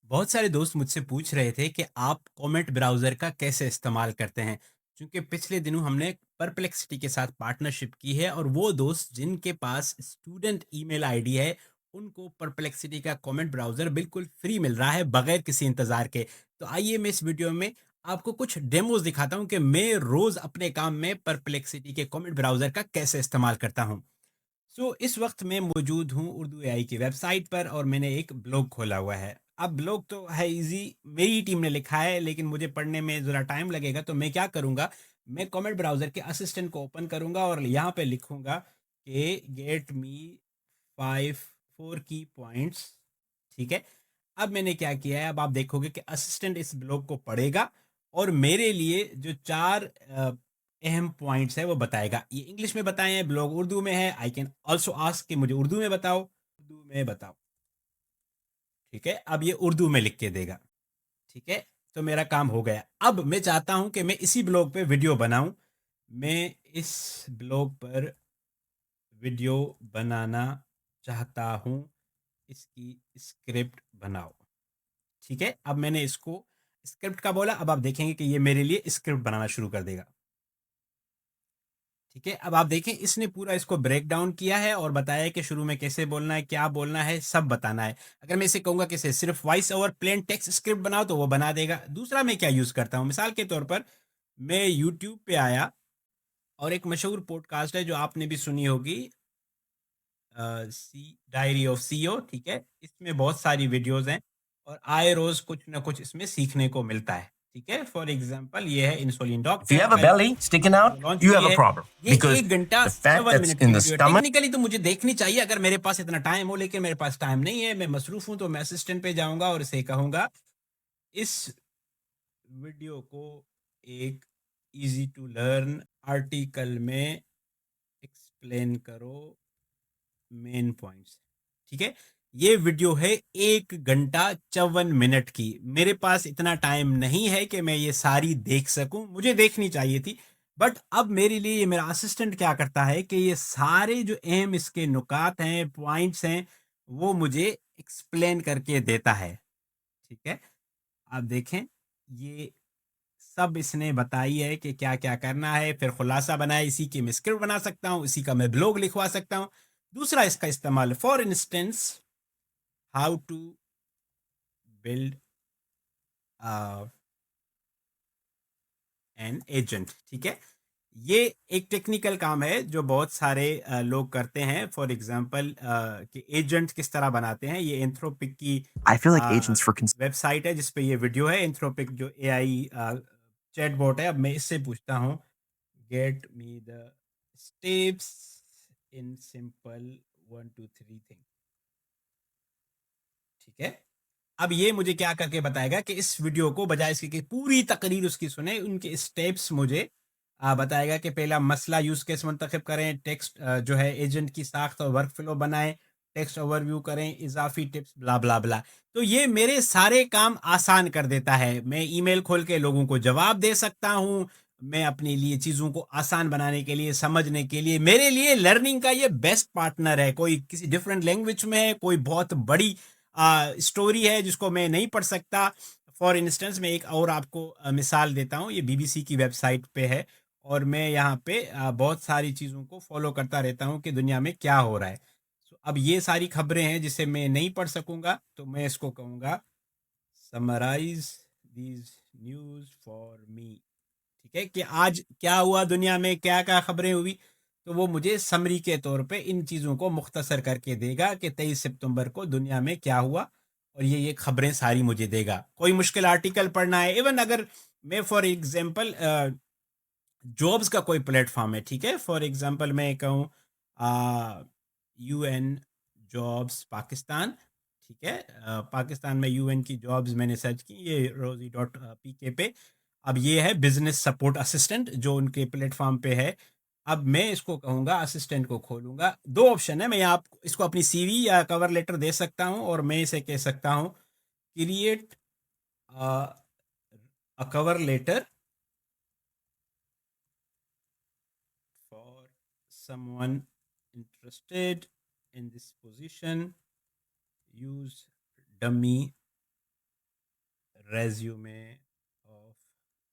बहुत सारे दोस्त मुझसे पूछ रहे थे कि आप कॉमेट ब्राउज़र का कैसे इस्तेमाल करते हैं? क्योंकि पिछले दिनों हमने परप्लेक्सिटी के साथ पार्टनरशिप की है और वो दोस्त जिनके पास स्टूडेंट ईमेल आईडी है, उनको परप्लेक्सिटी का कॉमेट ब्राउज़र बिल्कुल फ्री मिल रहा है बगैर किसी इंतज़ार के। तो आइए मैं इस वीडियो में आपको कुछ डेमोज़ दिखाता हूँ कि मैं रोज़ अपने काम में परप्लेक्सिटी के कॉमेट ब्राउज़र का कैसे इस्तेमाल करता हूँ। इस वक्त मैं मौजूद हूँ उर्दू एआई की वेबसाइट पर और मैंने एक ब्लॉग खोला हुआ है। अब ब्लॉग तो है इजी, मेरी टीम ने लिखा है लेकिन मुझे पढ़ने में ज़रा टाइम लगेगा, तो मैं क्या करूँगा, मैं कॉमेंट ब्राउज़र के असिस्टेंट को ओपन करूँगा और यहाँ पे लिखूँगा कि गेट मी 5 4 की पॉइंट्स। ठीक है? अब मैंने क्या किया है, अब आप देखोगे कि असिस्टेंट इस ब्लॉग को पढ़ेगा और मेरे लिए जो 4 अहम पॉइंट्स हैं वो बताएगा। ये इंग्लिश में बताए हैं, ब्लॉग उर्दू में है। आई कैन आल्सो आस्क कि मुझे उर्दू में बताओ, उर्दू में बताओ। ठीक है? अब ये उर्दू में लिख के देगा। ठीक है? तो मेरा काम हो गया। अब मैं चाहता हूँ कि मैं इसी ब्लॉग पे वीडियो बनाऊँ। मैं इस ब्लॉग पर वीडियो बनाना चाहता हूँ, इसकी स्क्रिप्ट बनाओ। ठीक है? अब मैंने इसको स्क्रिप्ट का बोला, अब आप देखेंगे कि ये मेरे लिए स्क्रिप्ट बनाना शुरू कर देगा। ठीक है? अब आप देखें इसने पूरा इसको ब्रेक डाउन किया है और बताया है कि शुरू में कैसे बोलना है, क्या बोलना है, सब बताना है। अगर मैं इसे कहूँगा कि इसे सिर्फ voice over plain text script बनाओ तो वो बना देगा। दूसरा मैं क्या यूज़ करता हूँ, मिसाल के तौर पर मैं यूट्यूब पे आया और एक मशहूर पॉडकास्ट है जो आपने भी सुनी होगी, सी डायरी ऑफ सीईओ। ठीक है? इसमें बहुत सारी वीडियोज़ हैं और आए रोज़ कुछ ना कुछ इसमें सीखने को मिलता है। ठीक है? फॉर एग्ज़ाम्पल ये है insulin If you doctor, have a कल belly sticking out, launch you हुई have a है। problem ये because 1 घंटा the fat 54 that's मिनट की in the वीडियो है। stomach. टेक्निकली तो मुझे देखनी चाहिए अगर मेरे पास इतना टाइम हो, लेकिन मेरे पास टाइम नहीं है, मैं मसरूफ़ हूँ, तो मैं असिस्टेंट पे जाऊँगा और इसे कहूँगा, इस वीडियो को एक ईज़ी टू लर्न आर्टिकल में एक्सप्लेन करो मेन पॉइंट्स। ठीक है? ये वीडियो है 1 घंटा 54 मिनट की। मेरे पास इतना टाइम नहीं है कि मैं ये सारी देख सकूँ, मुझे देखनी चाहिए थी। बट अब मेरे लिए ये मेरा असिस्टेंट क्या करता है कि ये सारे जो अहम इसके नुकात हैं, पॉइंट्स हैं, वो मुझे एक्सप्लेन करके देता है। ठीक है? आप देखें, ये सब इसने बताई है कि क्या-क्या करना है, फिर खुलासा बनाया, इसी की मैं स्क्रिप्ट बना सकता हूँ, इसी का मैं ब्लॉग लिखवा सकता हूँ। दूसरा इसका इस्तेमाल, for instance, how to build an agent. ठीक है? ये एक टेक्निकल काम है जो बहुत सारे लोग करते हैं। फॉर एग्जांपल कि एजेंट किस तरह बनाते हैं, ये एंथ्रोपिक की I feel like agents for website है जिस पे ये वीडियो है। एंथ्रोपिक जो एआई चैटबॉट है, अब मैं इससे पूछता हूँ, get me the steps in simple 1 2 3 thing. ठीक है? अब ये मुझे क्या करके बताएगा कि इस वीडियो को बजाय इसके कि पूरी तकरीर उसकी सुने, उनके स्टेप्स मुझे बताएगा कि पहला मसला यूज़ केस मुंतखब करें, टेक्स्ट जो है एजेंट की साख्त और वर्क फ्लो बनाएँ, टेक्स्ट ओवरव्यू करें, इज़ाफ़ी टिप्स ब्ला, ब्ला, ब्ला। तो ये मेरे सारे काम आसान कर देता है। मैं ईमेल खोल के लोगों को जवाब दे सकता हूँ, मैं अपने लिए चीज़ों को आसान बनाने के लिए, समझने के लिए, मेरे लिए लर्निंग का ये बेस्ट पार्टनर है। कोई किसी डिफरेंट लैंग्वेज में है, कोई बहुत बड़ी स्टोरी है जिसको मैं नहीं पढ़ सकता। फॉर इंस्टेंस मैं एक और आपको मिसाल देता हूँ, ये बीबीसी की वेबसाइट पे है और मैं यहाँ पे बहुत सारी चीज़ों को फॉलो करता रहता हूँ कि दुनिया में क्या हो रहा है। अब ये सारी खबरें हैं जिसे मैं नहीं पढ़ सकूँगा, तो मैं इसको कहूँगा summarize these news for me. ठीक है? कि आज क्या हुआ दुनिया में, क्या-क्या खबरें हुई, तो वो मुझे समरी के तौर पे इन चीज़ों को मुख्तसर करके देगा कि 23 सितंबर को दुनिया में क्या हुआ और ये खबरें सारी मुझे देगा। कोई मुश्किल आर्टिकल पढ़ना है, इवन अगर मैं फॉर एग्ज़ाम्पल जॉब्स का कोई प्लेटफ़ॉर्म है, ठीक है? फॉर एग्ज़ाम्पल मैं कहूँ यूएन जॉब्स पाकिस्तान, ठीक है? पाकिस्तान में यूएन की जॉब्स मैंने सर्च की, ये रोज़ी डॉट पीके पे। अब ये है बिज़नेस सपोर्ट असिस्टेंट जो उनके प्लेटफ़ॉर्म पे है। अब मैं इसको कहूँगा, असिस्टेंट को खोलूँगा। 2 ऑप्शन है, मैं आप इसको अपनी सीवी या कवर लेटर दे सकता हूँ और मैं इसे कह सकता हूँ, create a, a cover letter for someone interested in this position, use dummy resume of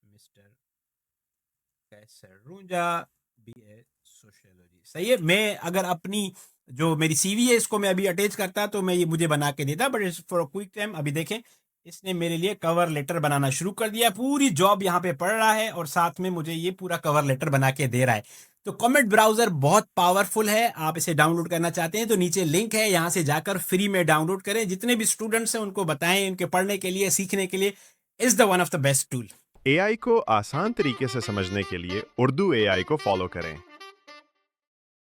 mister कैसरूंजा, बीए सोशियोलॉजी। सही है। मैं अगर अपनी जो मेरी सीवी है इसको मैं अभी अटैच करता तो मैं ये मुझे बना के देता, बट फॉर क्विक टाइम अभी देखें इसने मेरे लिए कवर लेटर बनाना शुरू कर दिया। पूरी जॉब यहाँ पे पढ़ रहा है और साथ में मुझे ये पूरा कवर लेटर बना के दे रहा है। तो कॉमेट ब्राउजर बहुत पावरफुल है। आप इसे डाउनलोड करना चाहते हैं तो नीचे लिंक है, यहाँ से जाकर फ्री में डाउनलोड करें। जितने भी स्टूडेंट्स हैं उनको बताएं, उनके पढ़ने के लिए, सीखने के लिए is the one of the best tool. AI को आसान तरीके से समझने के लिए उर्दू एआई को फॉलो करें।